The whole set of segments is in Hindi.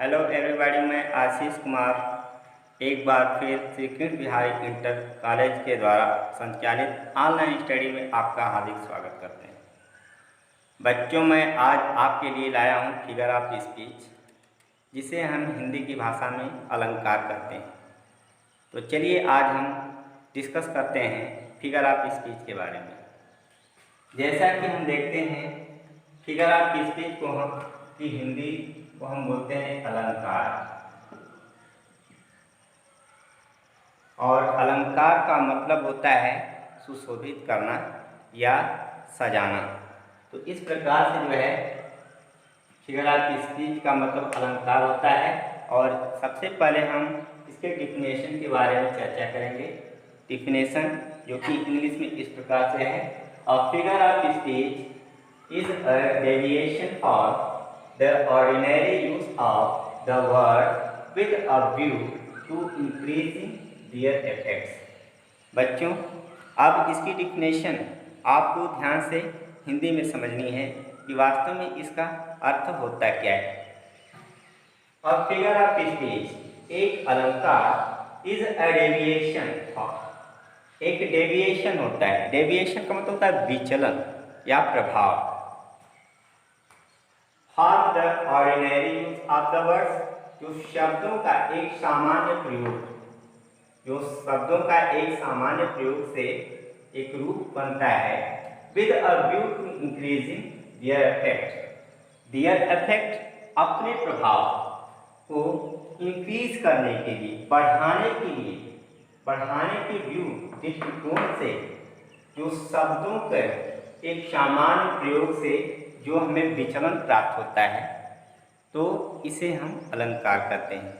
हेलो एवरीबॉडी, मैं आशीष कुमार एक बार फिर श्री कृष्ण बिहारी इंटर कॉलेज के द्वारा संचालित ऑनलाइन स्टडी में आपका हार्दिक स्वागत करते हैं। बच्चों, मैं आज आपके लिए लाया हूं फिगर ऑफ स्पीच, जिसे हम हिंदी की भाषा में अलंकार कहते हैं। तो चलिए आज हम डिस्कस करते हैं फिगर ऑफ स्पीच के बारे में। जैसा कि हम देखते हैं, फिगर ऑफ स्पीच को हम की हिंदी को हम बोलते हैं अलंकार, और अलंकार का मतलब होता है सुशोभित करना या सजाना। तो इस प्रकार से जो है फिगर ऑफ स्पीच का मतलब अलंकार होता है। और सबसे पहले हम इसके डिफिनेशन के बारे में चर्चा करेंगे। डिफिनेशन जो कि इंग्लिश में इस प्रकार से है: a figure of speech is a deviation of the ordinary use of the word with a view to increasing their effects। बच्चों, अब इसकी डिफिनेशन आपको ध्यान से हिंदी में समझनी है कि वास्तव में इसका अर्थ होता क्या है। अब फिगर ऑफ स्पीच एक अलंकार इज अ डेविएशन, एक डेविएशन होता है। डेविएशन का मतलब होता है विचलन या प्रभाव। For the ordinary use of the words, जो शब्दों का एक सामान्य प्रयोग, जो शब्दों का एक सामान्य प्रयोग से एक रूप बनता है, with a view to increasing their effect। their effect अपने प्रभाव को इंक्रीज करने के लिए, बढ़ाने के व्यू दृष्टिकोण से, जो शब्दों के एक सामान्य प्रयोग से जो हमें विचलन प्राप्त होता है, तो इसे हम अलंकार कहते हैं।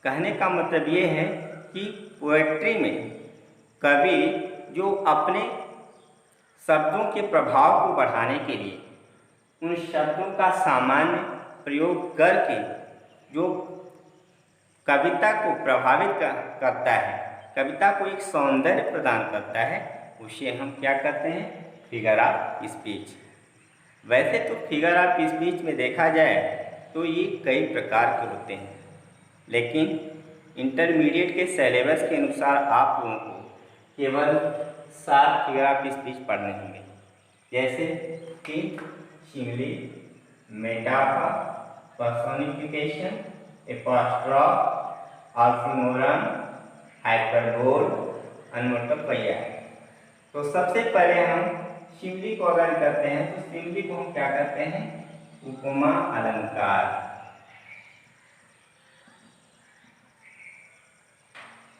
कहने का मतलब ये है कि पोएट्री में कवि जो अपने शब्दों के प्रभाव को बढ़ाने के लिए उन शब्दों का सामान्य प्रयोग करके जो कविता को प्रभावित करता है, कविता को एक सौंदर्य प्रदान करता है, उसे हम क्या कहते हैं? Figure of speech. वैसे तो फिगर ऑफ स्पीच में देखा जाए तो ये कई प्रकार के होते हैं, लेकिन इंटरमीडिएट के सिलेबस के अनुसार आप लोगों को केवल 7 फिगर ऑफ स्पीच पढ़ने होंगे, जैसे कि simile, metaphor, personification, apostrophe, oxymoron, hyperbole, onomatopoeia. तो सबसे पहले हम सिमिली को अगर करते हैं तो सिमिली को हम क्या करते हैं? उपमा अलंकार।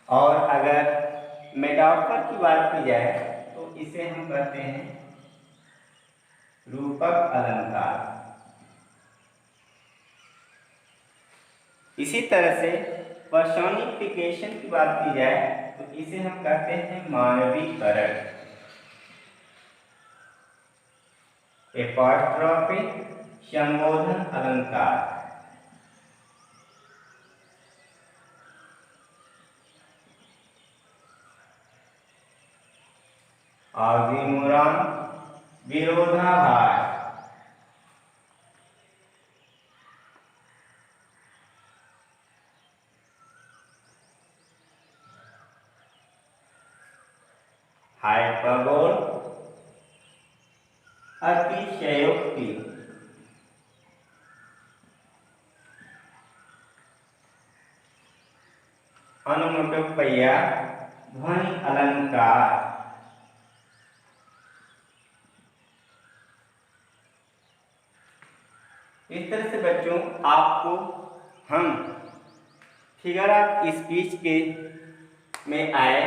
और अगर मेटाफर की बात की जाए तो इसे हम कहते हैं रूपक अलंकार। इसी तरह से पर्सोनिफिकेशन की बात की जाए तो इसे हम कहते हैं मानवीकरण। एपोस्ट्रोफी संबोधन अलंकार। ऑक्सीमोरन विरोधाभास। हाइपरबोल अतिशयोक्ति। अनमोटोपैया ध्वनि अलंकार। इस तरह से बच्चों आपको हम फिगर ऑफ स्पीच के में आए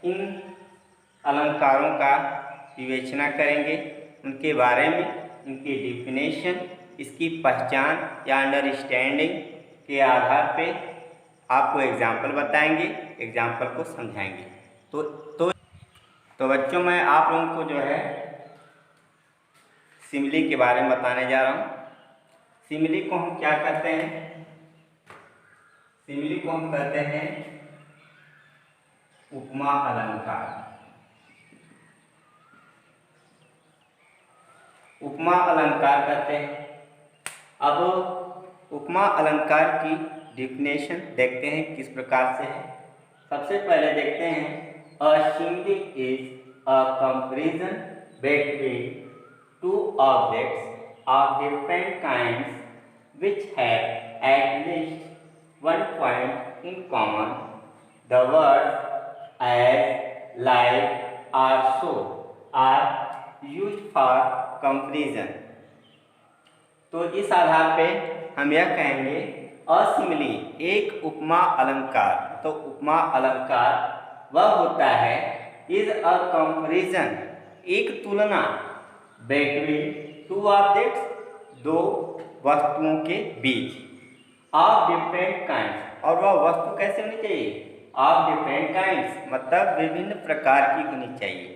इन अलंकारों का विवेचना करेंगे, उनके बारे में, उनकी डिफिनेशन, इसकी पहचान या अंडरस्टैंडिंग के आधार पे आपको एग्जाम्पल बताएंगे, एग्जाम्पल को समझाएंगे। तो बच्चों, मैं आप लोगों को जो है सिमिली के बारे में बताने जा रहा हूँ। सिमिली को हम क्या कहते हैं? सिमिली को हम कहते हैं उपमा अलंकार। उपमा अलंकार कहते हैं। अब उपमा अलंकार की डिफिनेशन देखते हैं किस प्रकार से है। सबसे पहले देखते हैं a simile is a comparison between two objects of different kinds which have at least one point in common. The words as, like, or so are used for comparison. तो इस आधार पे हम यह कहेंगे असिमिली एक उपमा अलंकार। तो उपमा अलंकार वह होता है इज अ कंपैरिजन एक तुलना बिटवीन टू ऑब्जेक्ट्स दो वस्तुओं के बीच ऑफ डिफरेंट काइंड्स। और वह वस्तु कैसे होनी चाहिए? ऑफ डिफरेंट काइंड्स मतलब विभिन्न प्रकार की होनी चाहिए,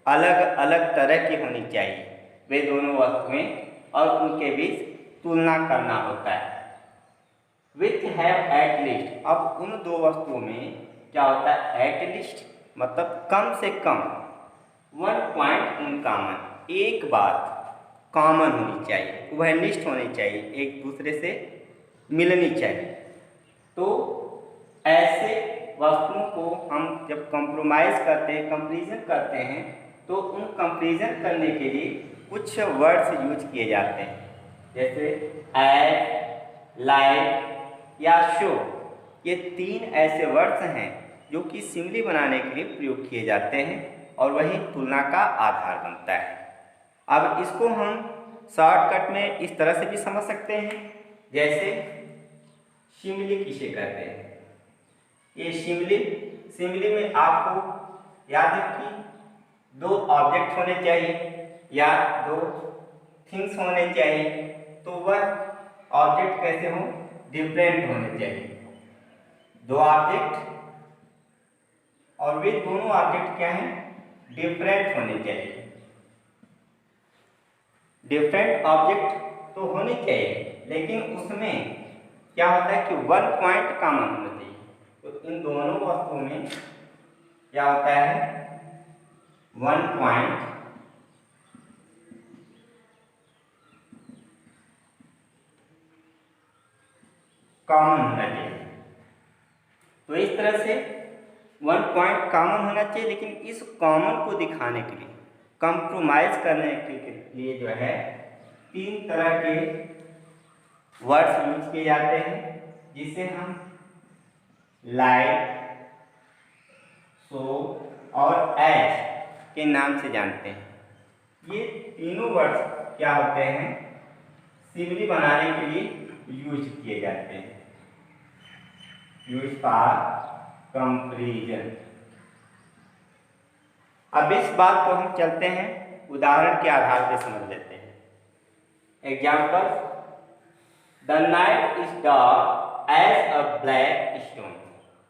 अलग अलग तरह की होनी चाहिए वे दोनों वस्तुएं, और उनके बीच तुलना करना होता है। विच हैव एट लीस्ट, अब उन दो वस्तुओं में क्या होता है? एट लीस्ट मतलब कम से कम, वन पॉइंट इन कॉमन एक बात कॉमन होनी चाहिए, उभयनिष्ठ होनी चाहिए, एक दूसरे से मिलनी चाहिए। तो ऐसे वस्तुओं को हम जब कंप्रोमाइज़ करते हैं, कंपैरिजन करते हैं, तो उन कंपैरिजन करने के लिए कुछ वर्ड्स यूज किए जाते हैं, जैसे एज, लाइक या शो। ये तीन ऐसे वर्ड्स हैं जो कि सिमिली बनाने के लिए प्रयोग किए जाते हैं और वही तुलना का आधार बनता है। अब इसको हम शॉर्टकट में इस तरह से भी समझ सकते हैं, जैसे सिमिली किसे कहते हैं। ये सिमिली में आपको याद है कि दो ऑब्जेक्ट होने चाहिए या दो थिंग्स होने चाहिए, तो वह ऑब्जेक्ट कैसे हो? डिफरेंट होने चाहिए। दो ऑब्जेक्ट और वे दोनों ऑब्जेक्ट क्या हैं? डिफरेंट होने चाहिए। डिफरेंट ऑब्जेक्ट तो होने चाहिए, लेकिन उसमें क्या होता है कि वन पॉइंट कॉमन होना चाहिए। तो इन दोनों वस्तुओं में क्या होता है? वन पॉइंट कॉमन होना चाहिए। तो इस तरह से वन पॉइंट कॉमन होना चाहिए, लेकिन इस कॉमन को दिखाने के लिए, कंप्रोमाइज करने के लिए जो है तीन तरह के वर्ड्स यूज किए जाते हैं, जिसे हम लाइक, सो और एज के नाम से जानते हैं। ये तीनों वर्ड्स क्या होते हैं? सिमिली बनाने के लिए यूज किए जाते हैं, यूज फॉर कंपैरिजन। अब इस बात को हम चलते हैं उदाहरण के आधार पर समझ लेते हैं। Example, the night is dark as a black stone.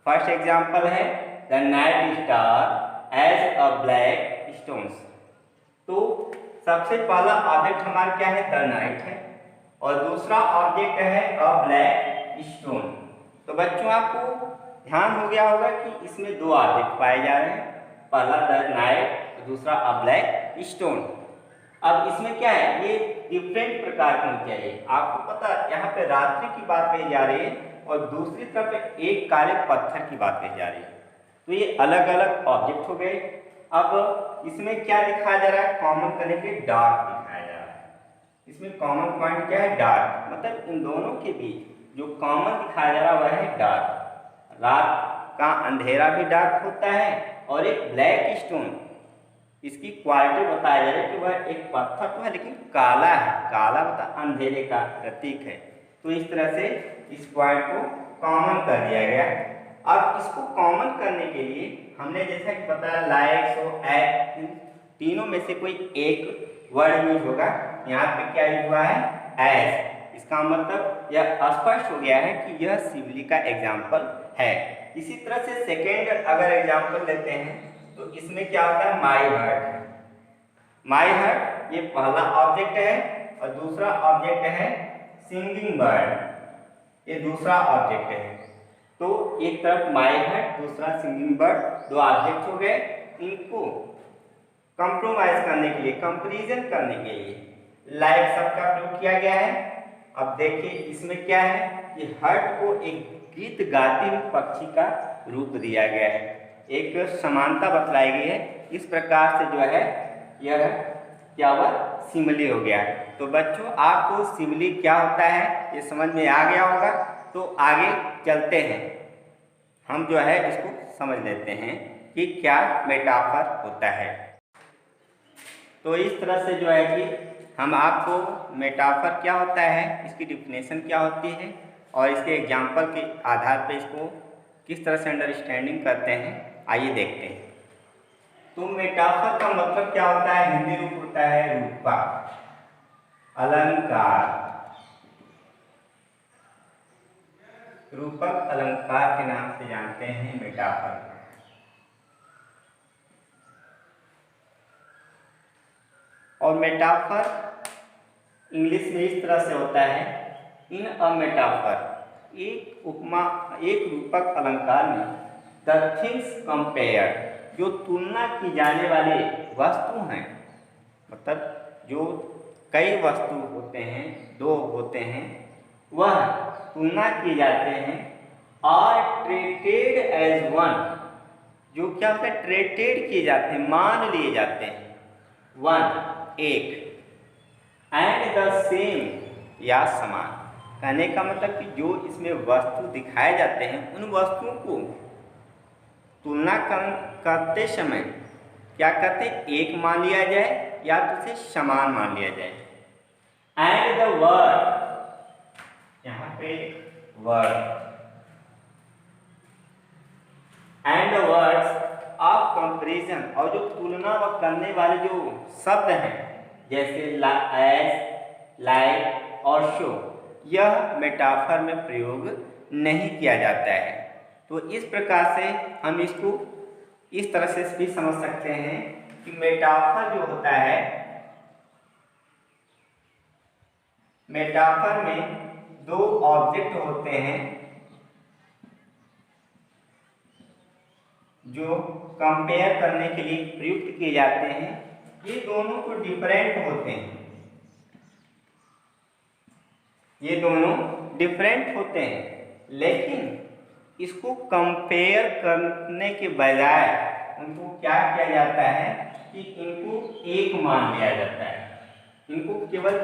First example है the night is dark as a black stones. तो सबसे पहला ऑब्जेक्ट हमारा क्या है? द नाइट है, और दूसरा ऑब्जेक्ट है अ ब्लैक स्टोन। तो बच्चों आपको ध्यान हो गया होगा कि इसमें दो ऑब्जेक्ट पाए जा रहे हैं, पहला द नाइट, दूसरा अ ब्लैक स्टोन। अब इसमें क्या है? ये डिफरेंट प्रकार की होनी चाहिए। आपको पता है यहाँ पे रात्रि की बात कही जा रही है और दूसरी तरफ एक काले पत्थर की बात कही जा रही है, तो ये अलग अलग ऑब्जेक्ट हो गए। अब इसमें क्या दिखाया जा रहा है? कॉमन करने के डार्क दिखाया जा रहा है। इसमें कॉमन पॉइंट क्या है? डार्क। मतलब इन दोनों के बीच जो कॉमन दिखाया जा रहा है वह है डार्क। रात का अंधेरा भी डार्क होता है, और एक ब्लैक स्टोन, इसकी क्वालिटी बताया जा रहा है कि वह एक पत्थर तो है लेकिन काला है। काला मतलब अंधेरे का प्रतीक है। तो इस तरह से इस पॉइंट को कॉमन कर दिया गया। अब इसको कॉमन करने के लिए हमने जैसा कि बताया लाइक, सो, एज, तीनों में से कोई एक वर्ड यूज होगा। यहाँ पे क्या यूज हुआ है? एज। इसका मतलब यह स्पष्ट हो गया है कि यह सिमिली का एग्जाम्पल है। इसी तरह से सेकेंड अगर एग्जाम्पल लेते हैं तो इसमें क्या होता है? माई हर्ट। माई हर्ट ये पहला ऑब्जेक्ट है, और दूसरा ऑब्जेक्ट है सिंगिंग बर्ड, ये दूसरा ऑब्जेक्ट है। तो एक तरफ माई हर्ट, दूसरा सिंगिंग बर्ड, दो ऑब्जेक्ट हो गए। इनको कंप्रोमाइज करने के लिए, कंपैरिजन करने के लिए लाइक शब्द का प्रयोग किया गया है। अब देखिए इसमें क्या है कि हर्ट को एक गीत गाती हुई पक्षी का रूप दिया गया है, एक समानता बतलाई गई है। इस प्रकार से जो है यह क्या हुआ, सिमिली हो गया। तो बच्चों आपको सिमिली क्या होता है ये समझ में आ गया होगा। तो आगे चलते हैं, हम जो है इसको समझ लेते हैं कि क्या मेटाफर होता है। तो इस तरह से जो है कि हम आपको मेटाफर क्या होता है, इसकी डिफिनेशन क्या होती है और इसके एग्जाम्पल के आधार पर इसको किस तरह से अंडरस्टैंडिंग करते हैं, आइए देखते हैं। तो मेटाफर का मतलब क्या होता है, हिंदी रूप होता है रूपक, अलंकार, रूपक अलंकार के नाम से जानते हैं मेटाफर। और मेटाफर इंग्लिश में इस तरह से होता है, इन अ मेटाफर, एक उपमा, एक रूपक अलंकार में द थिंग्स कंपेयर, जो तुलना की जाने वाले वस्तु हैं, मतलब जो कई वस्तु होते हैं, दो होते हैं, वह तुलना किए जाते हैं, आर ट्रीटेड एज वन, जो क्या होता है, ट्रीटेड किए जाते हैं, मान लिए जाते हैं, वन एक, एंड द सेम या समान। कहने का मतलब कि जो इसमें वस्तु दिखाए जाते हैं उन वस्तुओं को तुलना करते समय क्या करते हैं, एक मान लिया जाए या तो उसे समान मान लिया जाए। एंड द वर्ड, यहाँ पे word, and the words of comparison, और जो तुलना व करने वाले जो शब्द हैं जैसे एज, लाइक और शो, यह मेटाफर में प्रयोग नहीं किया जाता है। तो इस प्रकार से हम इसको इस तरह से भी समझ सकते हैं कि मेटाफर जो होता है, मेटाफर में दो ऑब्जेक्ट होते हैं जो कंपेयर करने के लिए प्रयुक्त किए जाते हैं। ये दोनों को डिफरेंट होते हैं, ये दोनों डिफरेंट होते हैं, लेकिन इसको कंपेयर करने के बजाय उनको क्या किया जाता है कि इनको एक मान लिया जाता है, इनको केवल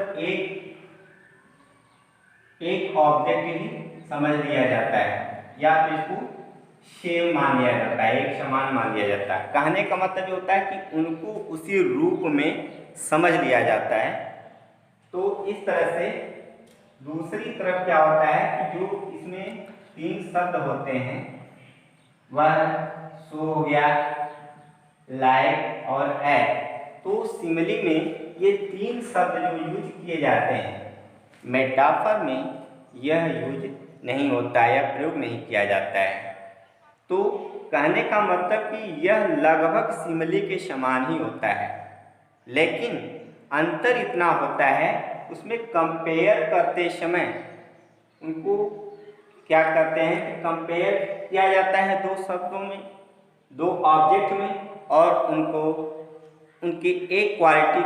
एक ऑब्जेक्ट ही समझ लिया जाता है, या तो इसको सेम मान लिया जाता है, एक समान मान लिया जाता है। कहने का मतलब ये होता है कि उनको उसी रूप में समझ लिया जाता है। तो इस तरह से दूसरी तरफ क्या होता है कि जो इसमें तीन शब्द होते हैं, वह सो हो गया, लाइक और एज, तो सिमिली में ये तीन शब्द जो यूज किए जाते हैं, मेटाफर में यह यूज नहीं होता है या प्रयोग नहीं किया जाता है। तो कहने का मतलब कि यह लगभग सिमिली के समान ही होता है, लेकिन अंतर इतना होता है उसमें कंपेयर करते समय उनको क्या करते हैं कि कंपेयर किया जाता है दो शब्दों में, दो ऑब्जेक्ट में, और उनको उनकी एक क्वालिटी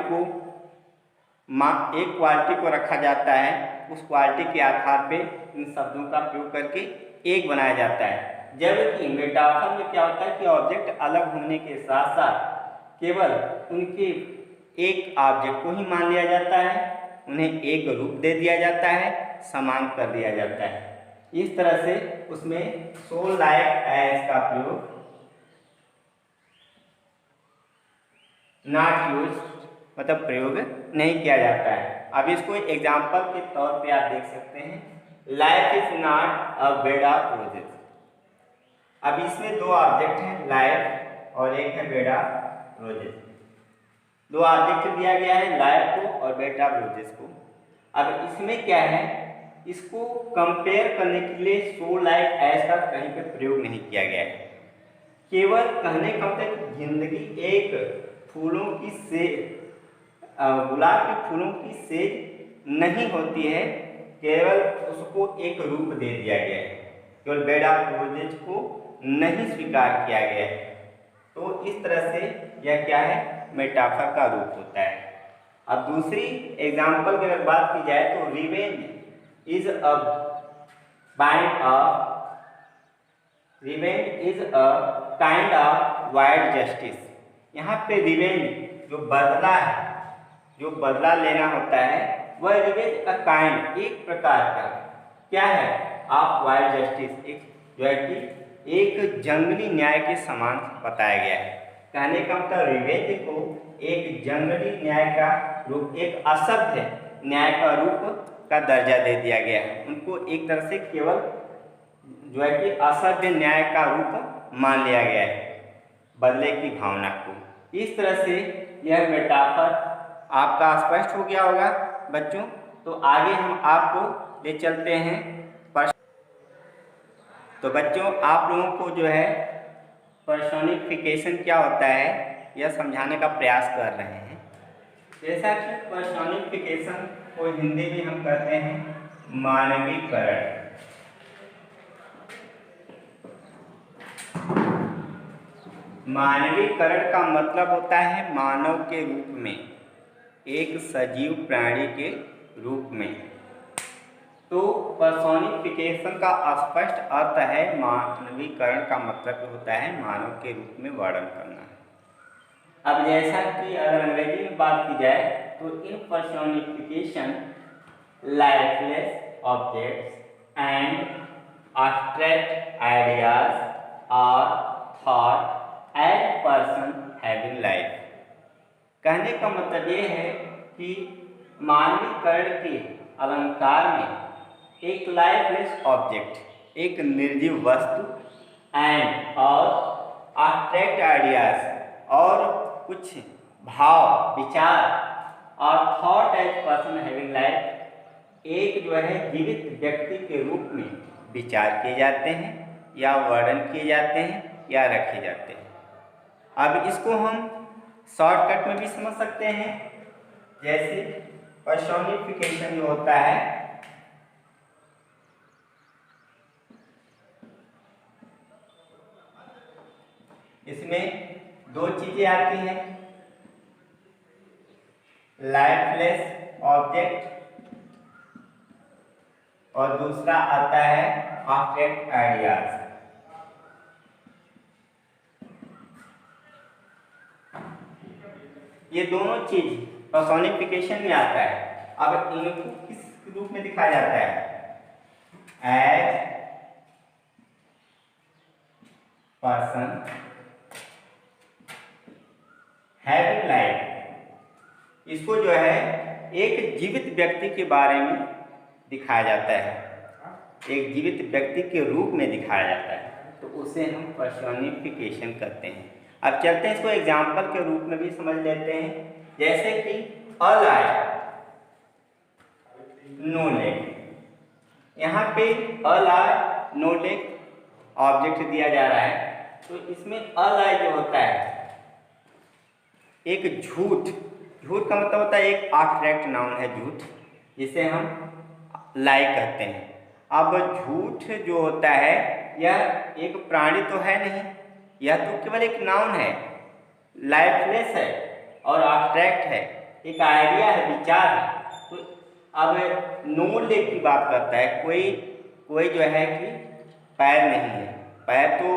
को रखा जाता है, उस क्वालिटी के आधार पे इन शब्दों का प्रयोग करके एक बनाया जाता है। जबकि मेटाफर में क्या होता है कि ऑब्जेक्ट अलग होने के साथ साथ केवल उनके एक ऑब्जेक्ट को ही मान लिया जाता है, उन्हें एक रूप दे दिया जाता है, समान कर दिया जाता है। इस तरह से उसमें सो, लाइक, एज का प्रयोग नॉट यूज, मतलब प्रयोग नहीं किया जाता है। अब इसको एग्जाम्पल के तौर पे आप देख सकते हैं, life is not a bed of roses. अब इसमें दो ऑब्जेक्ट हैं, लाइफ और एक है बेड ऑफ रोजेस। दो ऑब्जेक्ट दिया गया है, लाइफ को और बेड ऑफ रोजेस को। अब इसमें क्या है, इसको कंपेयर करने के लिए सो, लाइक, एज का कहीं पे प्रयोग नहीं किया गया है। केवल कहने का मतलब जिंदगी एक फूलों की सेज, गुलाब के फूलों की सेज नहीं होती है, केवल उसको एक रूप दे दिया गया है, केवल बेड ऑफ रोजेज को नहीं स्वीकार किया गया है। तो इस तरह से यह क्या है, मेटाफर का रूप होता है। अब दूसरी एग्जाम्पल की अगर बात की जाए तो revenge is a bind of revenge is a kind of wild justice. यहाँ पे रिवेंज जो बदला है, जो बदला लेना होता है, वह रिवेंज अ काइंड एक प्रकार का क्या है ऑफ वाइल्ड जस्टिस, एक जो है कि एक जंगली न्याय के समान बताया गया है। कहने का मतलब रिवेंज को एक जंगली न्याय का रूप, एक असभ्य न्याय का रूप का दर्जा दे दिया गया है। उनको एक तरह से केवल जो है कि असभ्य न्याय का रूप मान लिया गया है, बदले की भावना को। इस तरह से यह मेटाफर आपका स्पष्ट हो गया होगा बच्चों। तो आगे हम आपको ले चलते हैं तो बच्चों आप लोगों को जो है पर्सोनिफिकेशन क्या होता है यह समझाने का प्रयास कर रहे हैं। जैसा कि पर्सोनिफिकेशन को हिंदी में हम कहते हैं मानवीकरण। मानवीकरण का मतलब होता है मानव के रूप में, एक सजीव प्राणी के रूप में। तो पर्सोनिफिकेशन का स्पष्ट अर्थ है मानवीकरण का मतलब होता है मानव के रूप में वर्णन करना। अब जैसा कि अगर अंग्रेजी में बात की जाए तो इन personification lifeless objects and abstract ideas और thought as person having life. कहने का मतलब ये है कि मानवीकरण के अलंकार में एक लाइफलेस ऑब्जेक्ट, एक निर्जीव वस्तु एंड और एब्स्ट्रैक्ट आइडियाज और कुछ भाव विचार और thought as person having life, एक जो है जीवित व्यक्ति के रूप में विचार किए जाते हैं या वर्णन किए जाते हैं या रखे जाते हैं। अब इसको हम शॉर्टकट में भी समझ सकते हैं। जैसे पर्सोनिफिकेशन जो होता है इसमें दो चीजें आती हैं, लाइफलेस ऑब्जेक्ट और दूसरा आता है एब्स्ट्रैक्ट आइडियाज। ये दोनों चीज पर्सोनिफिकेशन में आता है। अब इनको किस रूप में दिखाया जाता है? As person having life. इसको जो है एक जीवित व्यक्ति के बारे में दिखाया जाता है, एक जीवित व्यक्ति के रूप में दिखाया जाता है, तो उसे हम पर्सोनिफिकेशन कहते हैं। अब चलते हैं इसको एग्जाम्पल के रूप में भी समझ लेते हैं। जैसे कि अलाइव नो लेग। यहाँ पे अलाइव नो लेग ऑब्जेक्ट दिया जा रहा है, तो इसमें अलाइव जो होता है एक झूठ, झूठ का मतलब होता है एक एब्स्ट्रैक्ट नाउन है झूठ, जिसे हम लाई कहते हैं। अब झूठ जो होता है यह एक प्राणी तो है नहीं, यह तो केवल एक नाउन है, लाइफलेस है और एब्स्ट्रैक्ट है, एक आइडिया है, विचार है। तो अब नो लेग की बात करता है, कोई जो है कि पैर नहीं है। पैर तो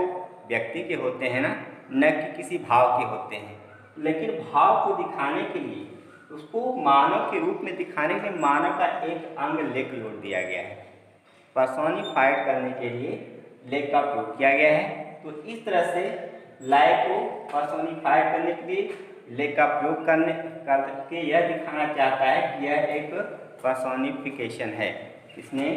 व्यक्ति के होते हैं ना, न कि किसी भाव के होते हैं। लेकिन भाव को दिखाने के लिए, उसको मानव के रूप में दिखाने के लिए मानव का एक अंग लेग जोड़ दिया गया है। पर्सोनिफाइड करने के लिए लेग का प्रयोग किया गया है। तो इस तरह से लाइक को पर्सोनिफाइड करने के लिए लेग का प्रयोग करके यह दिखाना चाहता है कि यह एक पर्सोनिफिकेशन है, इसमें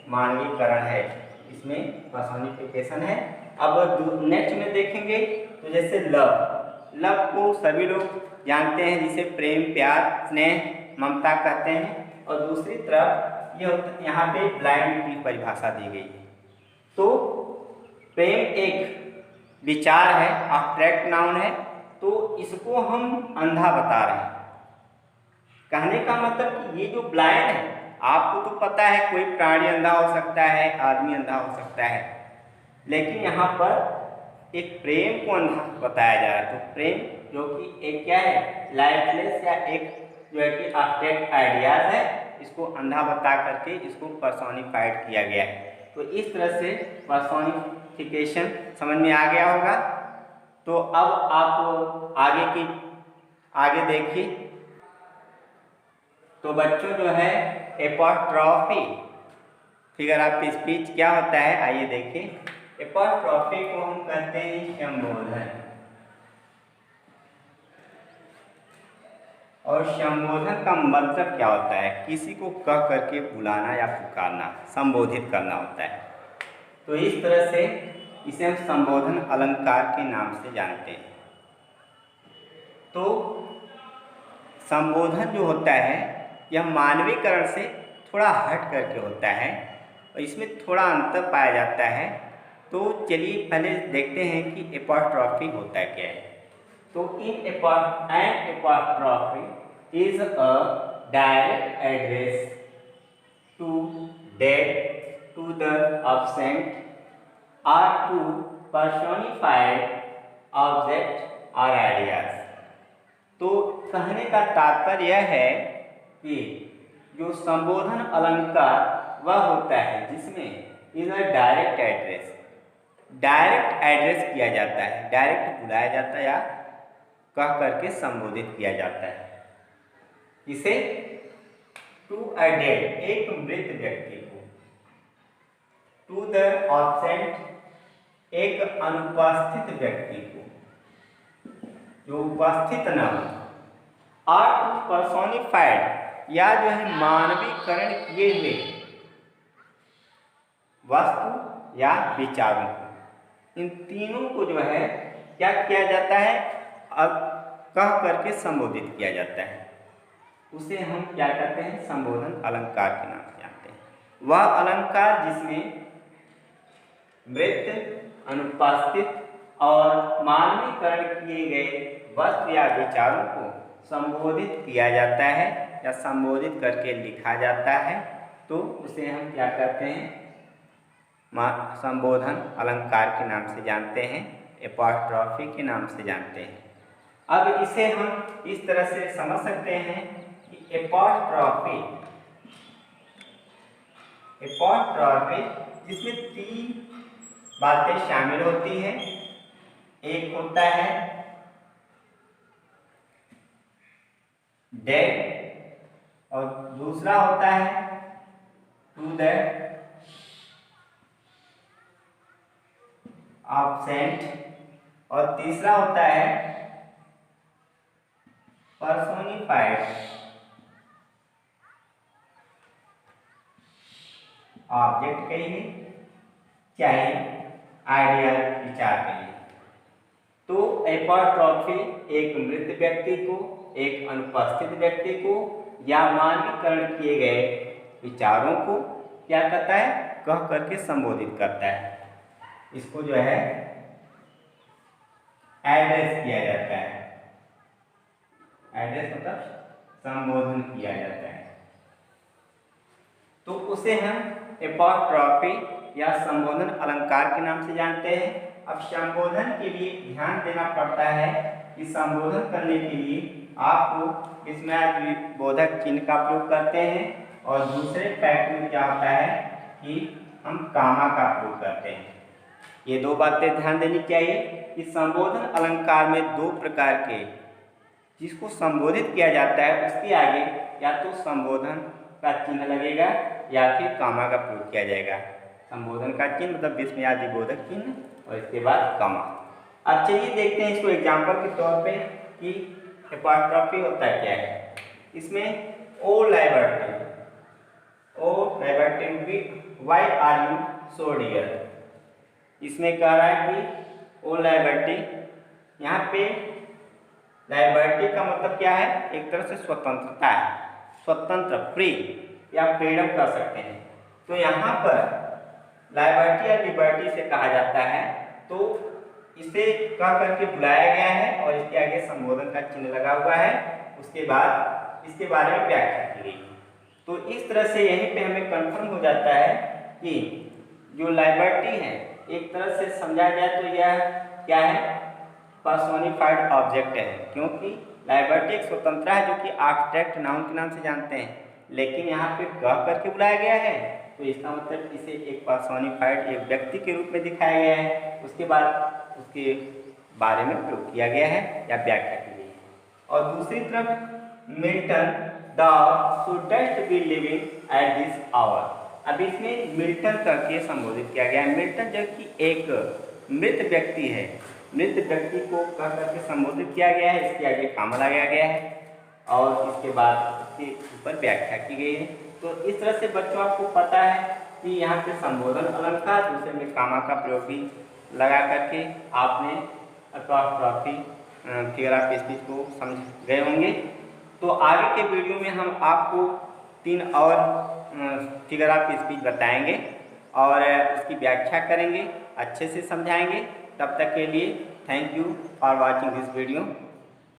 मानवीकरण है, इसमें पर्सोनिफिकेशन है। अब नेक्स्ट में देखेंगे तो जैसे लव को सभी लोग जानते हैं, जिसे प्रेम, प्यार, स्नेह, ममता कहते हैं। और दूसरी तरफ यहाँ पे ब्लाइंड की परिभाषा दी गई है। तो प्रेम एक विचार है, एब्स्ट्रैक्ट नाउन है, तो इसको हम अंधा बता रहे हैं। कहने का मतलब कि ये जो ब्लाइंड है, आपको तो पता है कोई प्राणी अंधा हो सकता है, आदमी अंधा हो सकता है, लेकिन यहाँ पर एक प्रेम को अंधा बताया जा रहा है। तो प्रेम जो कि एक क्या है, लाइफलेस या एक जो है कि एब्स्ट्रैक्ट आइडियाज है, इसको अंधा बता करके इसको पर्सोनिफाइड किया गया है। तो इस तरह से पर्सोनिफिकेशन समझ में आ गया होगा। तो अब आप आगे देखिए। तो बच्चों जो है एपोस्ट्रॉफी फिगर ऑफ स्पीच क्या होता है, आइए देखिए। एपोस्ट्रॉफी को हम कहते हैं संबोधन, और संबोधन का मतलब क्या होता है, किसी को कह करके बुलाना या पुकारना, संबोधित करना होता है। तो इस तरह से इसे हम संबोधन अलंकार के नाम से जानते हैं। तो संबोधन जो होता है यह मानवीकरण से थोड़ा हट करके होता है और इसमें थोड़ा अंतर पाया जाता है। तो चलिए पहले देखते हैं कि एपोस्ट्रॉफी होता क्या है। तो an apostrophe is a direct address to dead, to the absent, or to personified object or ideas। तो कहने का तात्पर्य यह है कि जो संबोधन अलंकार वह होता है जिसमें इज अ डायरेक्ट एड्रेस किया जाता है, डायरेक्ट बुलाया जाता है या कह करके संबोधित किया जाता है। इसे टू अ डेड, एक मृत व्यक्ति को, टू द absent, एक अनुपस्थित व्यक्ति को जो उपस्थित न हो, और टू पर्सोनिफाइड या जो है मानवीकरण किए हुए वस्तु या विचारों को, इन तीनों को जो है क्या किया जाता है, अब कह करके संबोधित किया जाता है। उसे हम क्या कहते हैं, संबोधन अलंकार के नाम से जानते हैं। वह अलंकार जिसमें मृत, अनुपस्थित और मानवीकरण किए गए वस्तु या विचारों को संबोधित किया जाता है या संबोधित करके लिखा जाता है, तो उसे हम क्या कहते हैं, संबोधन अलंकार के नाम से जानते हैं, एपोस्ट्रॉफी के नाम से जानते हैं। अब इसे हम इस तरह से समझ सकते हैं कि एपोस्ट्रॉफी जिसमें तीन बातें शामिल होती हैं। एक होता है डेड और दूसरा होता है टू द absent और तीसरा होता है personified ऑब्जेक्ट कहिए चाहे आइडियल विचार कहिए। तो एपोस्ट्रॉफी एक मृत व्यक्ति को, एक अनुपस्थित व्यक्ति को या मानवीकरण किए गए विचारों को क्या करता है, कह करके संबोधित करता है। इसको जो है एड्रेस किया जाता है, एड्रेस मतलब संबोधन किया जाता है। तो उसे हम एपोस्ट्रॉफी या संबोधन अलंकार के नाम से जानते हैं। अब संबोधन के लिए ध्यान देना पड़ता है कि संबोधन करने के लिए आपको इसमें बोधक चिन्ह का प्रयोग करते हैं, और दूसरे फैक्ट में क्या होता है कि हम कामा का प्रयोग करते हैं। ये दो बातें ध्यान देनी चाहिए कि संबोधन अलंकार में दो प्रकार के, जिसको संबोधित किया जाता है उसके आगे या तो संबोधन का चिन्ह लगेगा या फिर कामा का प्रयोग किया जाएगा। संबोधन का चिन्ह मतलब विस्मयादि बोधक चिन्ह और इसके बाद कामा। अब चलिए देखते हैं इसको एग्जाम्पल के तौर पे कि एपोस्ट्रॉफी होता है क्या है। इसमें O liberty why are you so dear, इसमें कह रहा है कि ओ लाइबर्टी, यहाँ पे लाइबर्टी का मतलब क्या है, एक तरह से स्वतंत्रता है, स्वतंत्र, फ्री या फ्रीडम कर सकते हैं। तो यहाँ पर लाइबर्टी या लिबर्टी से कहा जाता है, तो इसे कह करके बुलाया गया है और इसके आगे संबोधन का चिन्ह लगा हुआ है। उसके बाद इसके बारे में व्याख्या की गई। तो इस तरह से यहीं पे हमें कंफर्म हो जाता है कि जो लाइबर्टी है एक तरह से समझा जाए तो यह क्या है, पर्सोनिफाइड ऑब्जेक्ट है, क्योंकि लाइबर्टी एक स्वतंत्रता है जो कि एब्स्ट्रैक्ट नाउन के नाम से जानते हैं। लेकिन यहाँ पे कह करके बुलाया गया है, तो इसका मतलब इसे एक पर्सोनिफाइड एक व्यक्ति के रूप में दिखाया गया है, उसके बाद उसके बारे में प्रयोग किया गया है या व्याख्या की गई है। और दूसरी तरफ Milton thou shouldst be living at this hour. अब इसमें मिल्टन करके संबोधित किया गया है। मिल्टन जो कि एक मृत व्यक्ति है, मृत व्यक्ति को कह करके संबोधित किया गया है, इसके आगे कामा लगाया गया है और इसके बाद इसके ऊपर व्याख्या की गई है। तो इस तरह से बच्चों आपको पता है कि यहाँ पे संबोधन अलंकार, दूसरे में कामा का प्रयोग भी लगा करके आपने अप्रॉक्सी फिगर ऑफ स्पीच को समझ गए होंगे। तो आगे के वीडियो में हम आपको 3 और फिगर ऑफ स्पीच बताएंगे और उसकी व्याख्या करेंगे, अच्छे से समझाएंगे। तब तक के लिए thank you for watching this video.